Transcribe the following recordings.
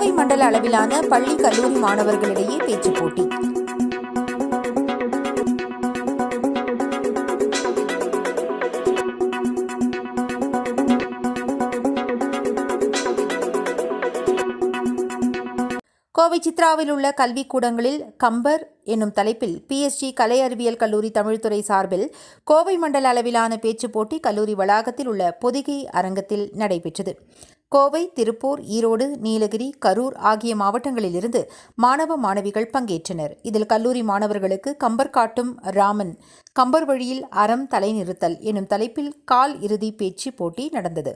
கோவை மண்டல அளவிலான பள்ளி கல்லூரி மாணவர்களிடையே பேச்சுப் போட்டி. கோவை சித்ராவில் உள்ள கல்விக்கூடங்களில் கம்பர் என்னும் தலைப்பில் PSG கலை அறிவியல் கல்லூரி தமிழ்துறை சார்பில் கோவை மண்டல அளவிலான பேச்சுப் போட்டி கல்லூரி வளாகத்தில் உள்ள பொதிகை அரங்கத்தில் நடைபெற்றது. கோவை, திருப்பூர், ஈரோடு, நீலகிரி, கரூர் ஆகிய மாவட்டங்களிலிருந்து மாணவ மாணவிகள் பங்கேற்றனர். இதில் கல்லூரி மாணவர்களுக்கு கம்பர் காட்டும் ராமன், கம்பர் வழியில் அறம் தலைநிறுத்தல் எனும் தலைப்பில் கால் இறுதி பேச்சு போட்டி நடந்தது.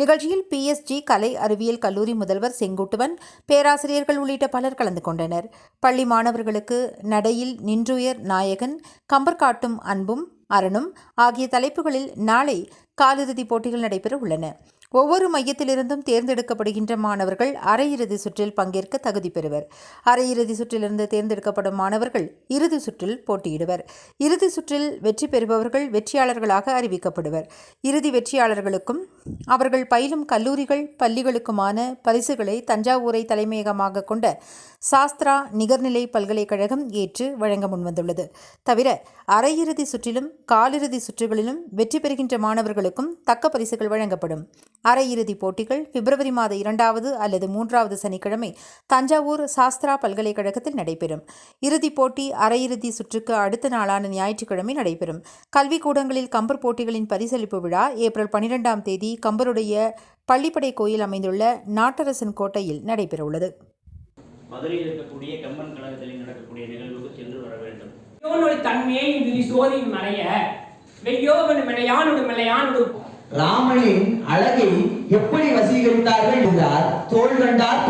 நிகழ்ச்சியில் PSG கலை அறிவியல் கல்லூரி முதல்வர் செங்குட்டுவன், பேராசிரியர்கள் உள்ளிட்ட பலர் கலந்து கொண்டனர். பள்ளி மாணவர்களுக்கு நடையில் நின்றுயர் நாயகன், கம்பர் காட்டும் அன்பும் அரணும் ஆகிய தலைப்புகளில் நாளை காலிறுதிப் போட்டிகள் நடைபெற உள்ளன. ஒவ்வொரு மையத்திலிருந்தும் தேர்ந்தெடுக்கப்படுகின்ற மாணவர்கள் அரையிறுதி சுற்றில் பங்கேற்க தகுதி பெறுவர். அரையிறுதி சுற்றிலிருந்து தேர்ந்தெடுக்கப்படும் மாணவர்கள் இறுதி சுற்றில் போட்டியிடுவர். இறுதி சுற்றில் வெற்றி பெறுபவர்கள் வெற்றியாளர்களாக அறிவிக்கப்படுவர். இறுதி வெற்றியாளர்களுக்கும் அவர்கள் பயிலும் கல்லூரிகள், பள்ளிகளுக்குமான பரிசுகளை தஞ்சாவூரை தலைமையகமாக கொண்ட சாஸ்திரா நிகர்நிலை பல்கலைக்கழகம் ஏற்று வழங்க முன்வந்துள்ளது. தவிர அரையிறுதி சுற்றிலும் காலிறுதி சுற்றுகளிலும் வெற்றி பெறுகின்ற மாணவர்களுக்கும் தக்க பரிசுகள் வழங்கப்படும். அரையிறுதிப் போட்டிகள் பிப்ரவரி மாத 2வது அல்லது 3வது சனிக்கிழமை தஞ்சாவூர் சாஸ்திரா பல்கலைக்கழகத்தில் நடைபெறும். இறுதிப் போட்டி அரையிறுதி சுற்றுக்கு அடுத்த நாளான ஞாயிற்றுக்கிழமை நடைபெறும். கல்விக்கூடங்களில் கம்பர் போட்டிகளின் பரிசளிப்பு விழா ஏப்ரல் 12ஆம் தேதி கம்பருடைய பள்ளிப்படை கோயில் அமைந்துள்ள நாட்டரசன் கோட்டையில் நடைபெறவுள்ளது. மதுரையில் இருக்கக்கூடிய கம்பன் கழகத்தில் நடக்கக்கூடிய நிகழ்வுக்கு சென்று வர வேண்டும். ராமனின் அழகை எப்படி வசீகரித்தார்கள் என்றால் தோள் கண்டார்